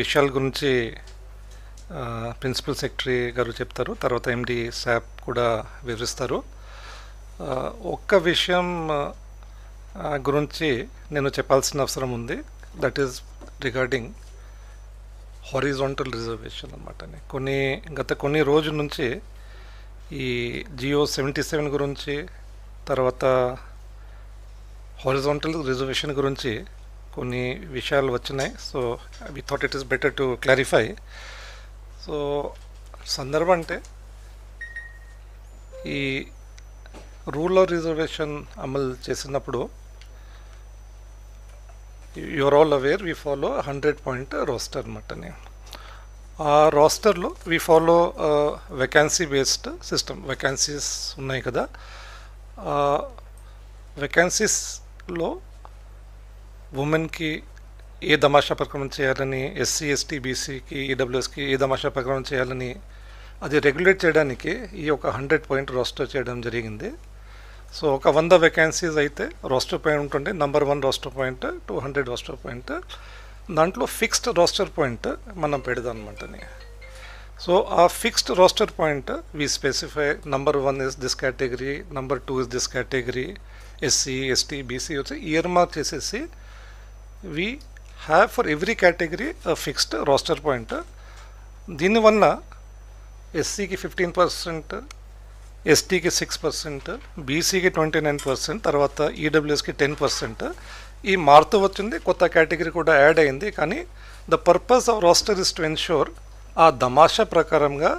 విషయాల గురించి principal secretary గారు చెప్తారు, తర్వాత ఎండి శాప్ కూడా వివరిస్తారు. ఒక్క విషయం గురించి నేను చెప్పాల్సిన అవసరం ఉంది, that is regarding horizontal reservation అనమాట. గత కొన్ని రోజుల నుంచి ఈ జియో 77 గురించి, తర్వాత హారిజాంటల్ రిజర్వేషన్ గురించి కొన్ని విషయాలు వచ్చినాయి. So we thought it is better to clarify. So సందర్భం అంటే ఈ రూల్ ఆఫ్ రిజర్వేషన్ అమలు చేసినప్పుడు you're all aware we follow 100-point roster అనమాట. ఆ రోస్టర్లో we follow vacancy based system. Vacancies ఉన్నాయి కదా, వెకాన్సీస్లో ఉమెన్కి ఏ తమాషా ప్రకారం చేయాలని, ఎస్సీ ఎస్టీ బీసీకి ఈడబ్ల్యూఎస్కి ఏ తమాషా ప్రకారం చేయాలని అది రెగ్యులేట్ చేయడానికి ఈ ఒక 100-point రోస్టర్ చేయడం జరిగింది. సో ఒక 100 వెకాన్సీస్ అయితే రోస్టర్ పాయింట్ ఉంటుండే, number 1 roster point, 200 roster point. దాంట్లో ఫిక్స్డ్ రోస్టర్ పాయింట్ మనం పెడదాం అనమాట. సో ఆ fixed roster point we specify, number 1 is this category, number 2 is this category, SC ST BC వచ్చి ఇయర్ మార్క్ చేసేసి we have for every category fixed roster point. దీనివల్ల ఎస్సీకి 15%, ఎస్టీకి 6%, బీసీకి 29%, తర్వాత ఈడబ్ల్యూఎస్కి 10%. ఈ మారుతూ వచ్చింది, కొత్త కేటగిరీ కూడా యాడ్ అయింది. కానీ the purpose of roster is to ensure ఆ దమాషా ప్రకారంగా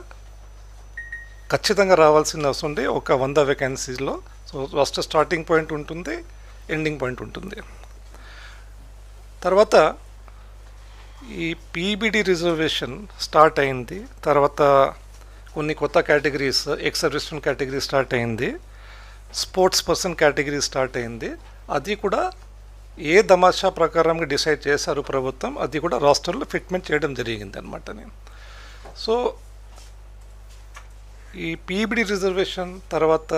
ఖచ్చితంగా రావాల్సిన అవసరం ఉంది ఒక 100 వెకాన్సీస్లో. సో రోస్టర్ స్టార్టింగ్ పాయింట్ ఉంటుంది, ఎండింగ్ పాయింట్ ఉంటుంది. తర్వాత ఈ పీబీడీ రిజర్వేషన్ స్టార్ట్ అయింది, తర్వాత కొన్ని కొత్త categories, ex servicemen category start అయింది, స్పోర్ట్స్ పర్సన్ కేటగిరీ స్టార్ట్ అయింది. అది కూడా ఏ తమాషా ప్రకారంగా డిసైడ్ చేశారు ప్రభుత్వం, అది కూడా రాష్ట్రంలో ఫిట్మెంట్ చేయడం జరిగింది అనమాట. సో ఈ పీబీడీ రిజర్వేషన్, తర్వాత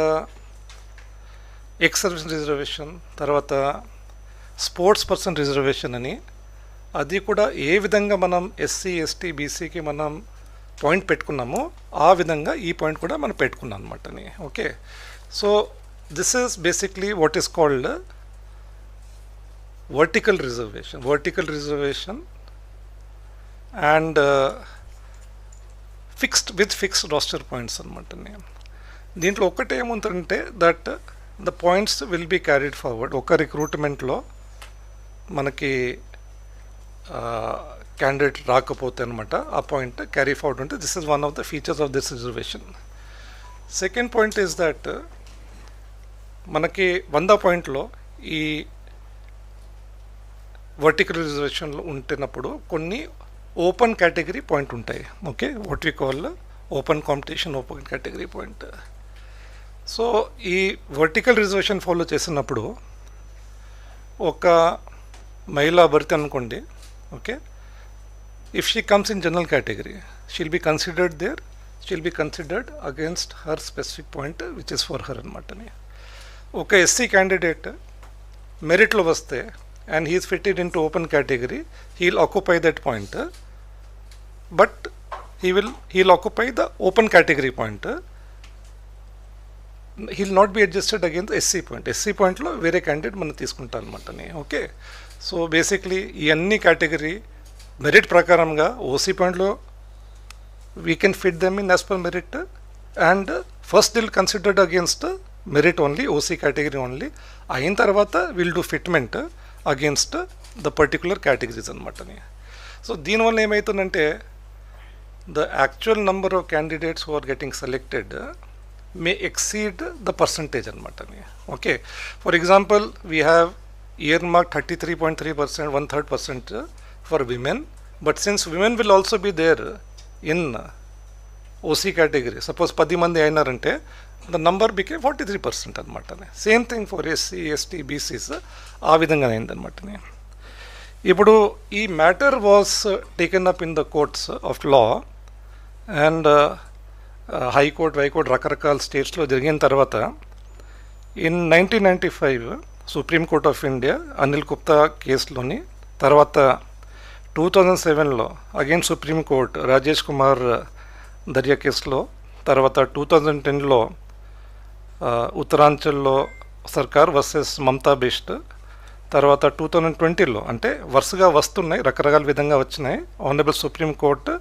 ఎక్స్ సర్వీస్ రిజర్వేషన్, తర్వాత స్పోర్ట్స్ పర్సన్ రిజర్వేషన్ అని, అది కూడా ఏ విధంగా మనం ఎస్సీ ఎస్టీ బీసీకి మనం పాయింట్ పెట్టుకున్నామో ఆ విధంగా ఈ పాయింట్ కూడా మనం పెట్టుకున్నాం అనమాట. Okay, so this is basically what is called vertical reservation and fixed roster points అనమాట. దీంట్లో ఒకటి ఏముందంటే that the points will be carried forward. ఒక రిక్రూట్మెంట్లో మనకి క్యాండిడేట్ రాకపోతే అనమాట ఆ పాయింట్ క్యారీ ఫార్వర్డ్ ఉంటే this is one of the features of this reservation. Second point is that మనకి 100 పాయింట్లో ఈ వర్టికల్ రిజర్వేషన్లో ఉంటున్నప్పుడు కొన్ని ఓపెన్ కేటగిరీ పాయింట్ ఉంటాయి. Okay, what we call open competition, open category point. So ఈ వర్టికల్ రిజర్వేషన్ ఫాలో చేసినప్పుడు ఒక మహిళా అభ్యర్థి అనుకోండి, okay, if she comes in general category, she'll be considered there, she'll be considered against her specific point which is for her అనమాట. ఒక SC candidate మెరిట్లో వస్తే and he is fitted into open category, he'll occupy that point, but he'll occupy the open category point, he'll not be adjusted against SC point. SC పాయింట్లో వేరే candidate మనం తీసుకుంటాం అనమాట. Okay, so basically ఈ అన్ని category merit ప్రకారంగా OC పాయింట్లో we can fit them in as per merit, and first will considered against merit only, OC category only. అయిన తర్వాత will do fitment against the particular categories అనమాట. So దీనివల్ల ఏమవుతుందంటే the actual number of candidates who are getting selected may exceed the percentage అనమాట. Okay, for example we have earmarked 33.3%, 1/3% for women, but since women will also be there in OC category, suppose 10 మంది అయినారంటే the number became 43% అనమాట. Same thing for SC ST BCs ఆ విధంగా అయిందనమాట. ఇప్పుడు ఈ matter was taken up in the courts of law and high court రకరకాల స్టేట్స్లో జరిగిన తర్వాత in 1995 supreme court of India Anil Gupta కేసులోని, తర్వాత 2007లో అగైన్ సుప్రీంకోర్టు రాజేష్ కుమార్ దర్యా కేసులో, తర్వాత 2010లో ఉత్తరాంచల్లో సర్కార్ వర్సెస్ మమతా బెస్ట్, తర్వాత 2020లో అంటే వరుసగా వస్తున్నాయి, రకరకాల విధంగా వచ్చినాయి. Honourable supreme court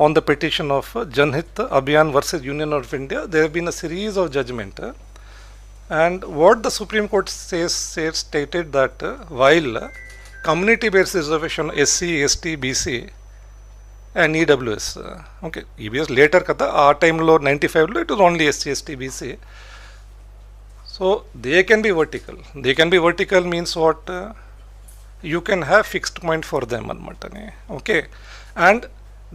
on the petition of Janhit Abhiyan versus Union of India, there have been a series of judgment, and what the Supreme Court stated that while community based reservation SC, ST, BC and EWS, okay, EBS later kada, our time lo 95 lo it was only SC, ST, BC, so they can be vertical. They can be vertical means what, you can have fixed point for them anmatane, okay, and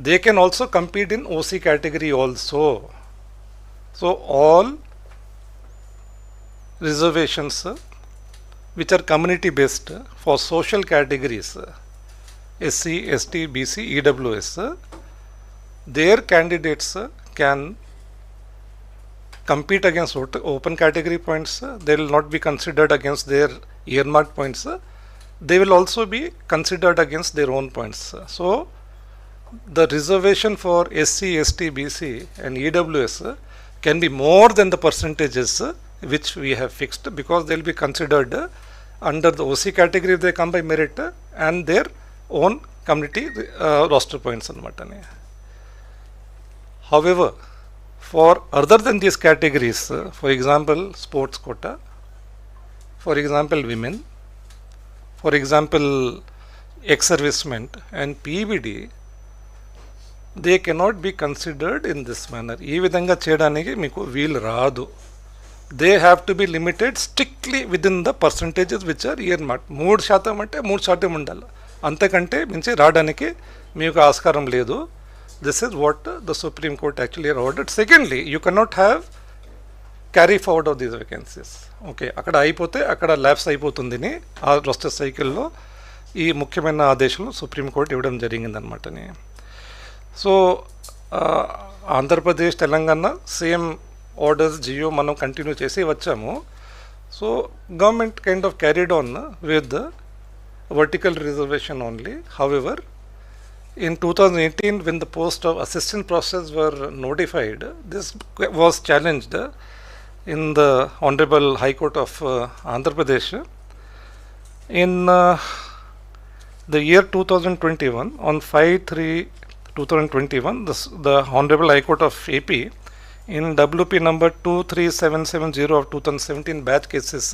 they can also compete in OC category also. So all reservations which are community based for social categories SC, ST, BC, EWS, their candidates can compete against open category points. They will not be considered against their earmarked points. They will also be considered against their own points. So the reservation for SC, ST, BC and EWS can be more than the percentages which we have fixed, because they will be considered under the OC category if they come by merit and their own community roster points anmatane. However, for other than these categories, for example sports quota, for example women, for example ex-servicemen and PBD, they cannot be considered in this manner. ఈ విధంగా చేయడానికి మీకు వీలు రాదు. They have to be limited strictly within the percentages which are earmark. 3% అంటే 3% ఉండాలి, అంతకంటే మించి రావడానికి మీకు ఆస్కారం లేదు. This is what the supreme court actually ordered. Secondly, you cannot have carry forward of these vacancies. Okay, అక్కడ అయిపోతే అక్కడ ల్యాప్స్ అయిపోతుందని ఆ రోస్టర్ సైకిల్లో ఈ ముఖ్యమైన ఆదేశాలు సుప్రీంకోర్టు ఇవ్వడం జరిగిందనమాటని. So Andhra Pradesh, Telangana same orders G O మనం కంటిన్యూ చేసి వచ్చాము. So government kind of carried on with vertical reservation only. However, in 2018 when the post of assistant professors were notified, this was challenged in the Honorable High Court of Andhra Pradesh. In the year 2021, on 5/3/2021, the Honorable High Court of AP in WP number 23770 of 2017 batch cases,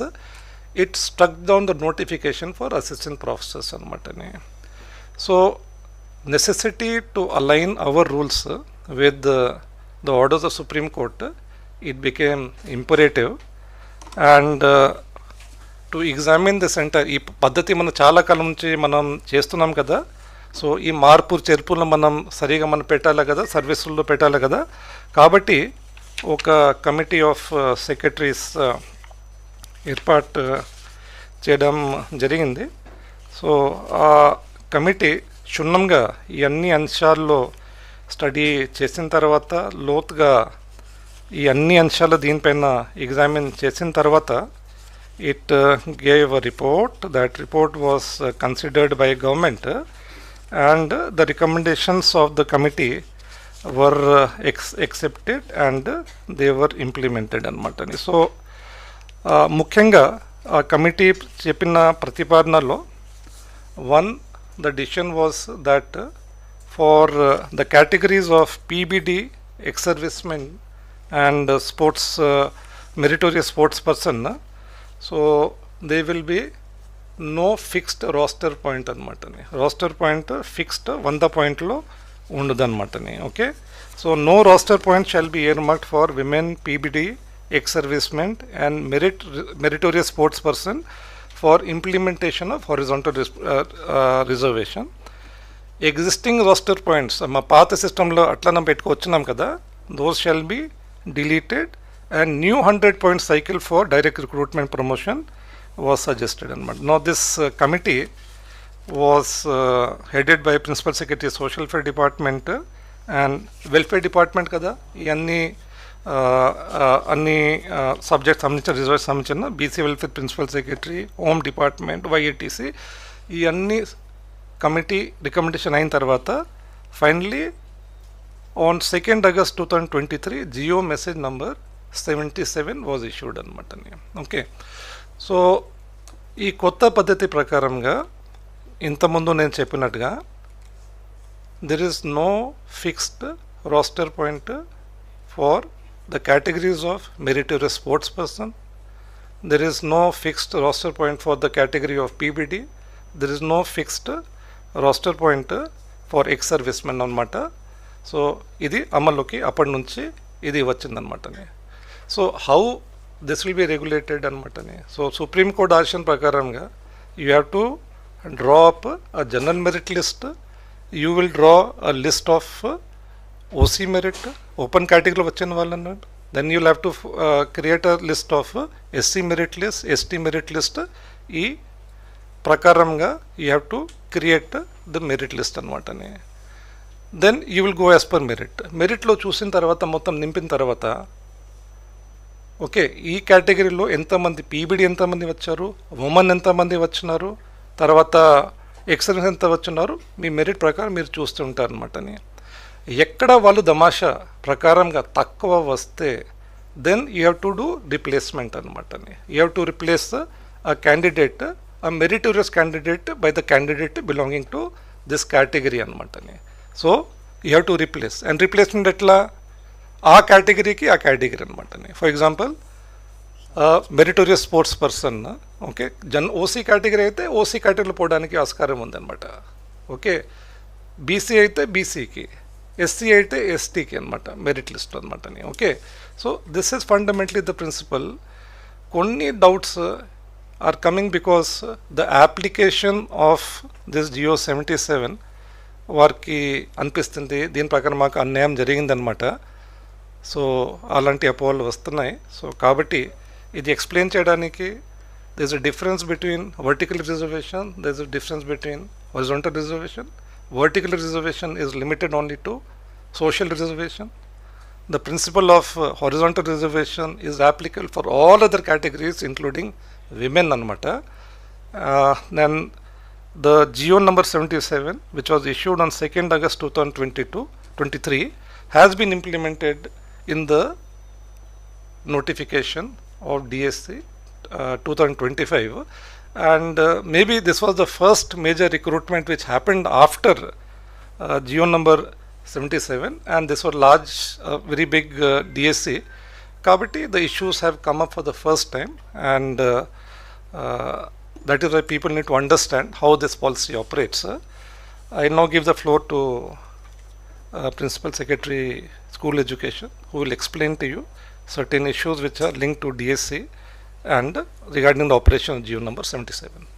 it struck down the notification for assistant professors anmatane. So necessity to align our rules with the orders of Supreme Court, it became imperative, and to examine this entire ఈ పద్ధతి మనం చాలా కాలం నుంచి మనం చేస్తున్నాం కదా. So ఈ మార్పు చేర్పులను మనం సరిగా మనం పెట్టాలి కదా, సర్వీసుల్లో పెట్టాలి కదా. కాబట్టి ఒక కమిటీ ఆఫ్ సెక్రటరీస్ ఏర్పాటు చేయడం జరిగింది. సో ఆ కమిటీ క్షుణ్ణంగా ఈ అన్ని అంశాల్లో స్టడీ చేసిన తర్వాత, లోతుగా ఈ అన్ని అంశాలు దీనిపైన ఎగ్జామిన్ చేసిన తర్వాత, it gave a report. That report was considered by government and the recommendations of the committee were accepted and they were implemented అనమాట. సో ముఖ్యంగా ఆ కమిటీ చెప్పిన ప్రతిపాదనలో the decision was that for the categories of PBD, ex-servicemen and sports meritorious sports person, so they will be no fixed roster point anmatani. Roster point fixed 100 point lo undadanmatani. Okay, so no roster point shall be earmarked for women, PBD, ex-servicemen and meritorious sports person for implementation of horizontal reservation. Existing roster points మా పాత సిస్టంలో అట్లా మనం పెట్టుకొచ్చినాం కదా, those shall be deleted and new 100 point cycle for direct recruitment promotion was suggested అనమాట. Now this committee was headed by Principal Secretary Social Welfare Department and Welfare Department కదా. ఇవన్నీ అన్ని సబ్జెక్ట్స్ సంబంధించిన రిజర్వ్ సంబంధించిన BC welfare principal secretary, home department, Y A T C, ఈ అన్ని committee recommendation అయిన తర్వాత finally on 2nd August 2023 G O message number 77 was issued అనమాట. ఓకే, సో ఈ కొత్త పద్ధతి ప్రకారంగా ఇంతకుముందు నేను చెప్పినట్టుగా there is no fixed roster point for the categories of meritorious sports person. There is no fixed roster point for the category of PBD. There is no fixed roster point for ex-servicemen అన్నమాట. So ఇది అమల్లోకి అప్పటి నుంచి ఇది వచ్చిందనమాట. So how this will be regulated అనమాట. So supreme court order ప్రకారంగా you have to draw up a general merit list. You will draw a list of OC merit, open కేటగిరీలో వచ్చిన వాళ్ళని. Then you have to create a list of SC merit list, ST merit list. ఈ ప్రకారంగా you have to create the merit list అనమాట. Then you will go as per merit. మెరిట్లో చూసిన తర్వాత మొత్తం నింపిన తర్వాత ఓకే ఈ కేటగిరీలో ఎంతమంది పీబీడీ ఎంతమంది వచ్చారు, ఉమెన్ ఎంతమంది వచ్చినారు, తర్వాత ఎక్సలెన్స్ ఎంత వచ్చినారు, మీ మెరిట్ ప్రకారం మీరు చూస్తుంటారు అనమాట. ఎక్కడ వాళ్ళు దమాషా ప్రకారంగా తక్కువ వస్తే then you have to do replacement అనమాట. You have to replace a candidate, a meritorious candidate by the candidate belonging to this category అనమాట. So you have to replace. And replacement ఎట్లా, ఆ కేటగిరీకి ఆ కేటగిరీ అనమాట. For example meritorious sports person okay OC category అయితే OC కేటగిరీలో పోవడానికి ఆస్కారం ఉందన్నమాట. ఓకే, బీసీ అయితే బీసీకి, ఎస్సీ అయితే ఎస్టీకి అనమాట మెరిట్ లిస్ట్ అనమాట. Okay, so this is fundamentally the principle. కొన్ని doubts are coming because the application of this G O 77 వారికి అనిపిస్తుంది దీని ప్రకారం మాకు అన్యాయం జరిగిందనమాట. సో అలాంటి అపోహలు వస్తున్నాయి. సో కాబట్టి ఇది ఎక్స్ప్లెయిన్ చేయడానికి there is a difference between vertical reservation, there is a difference between horizontal reservation. Vertical reservation is limited only to social reservation. The principle of horizontal reservation is applicable for all other categories including women anamata. Then the GO number 77 which was issued on 2nd August 2023 has been implemented in the notification of DSC 2025, and maybe this was the first major recruitment which happened after GO number 77, and this was large very big DSC. Kabatti the issues have come up for the first time, and that is why people need to understand how this policy operates. I now give the floor to Principal Secretary School Education, who will explain to you certain issues which are linked to DSC and regarding the operation of GO number 77.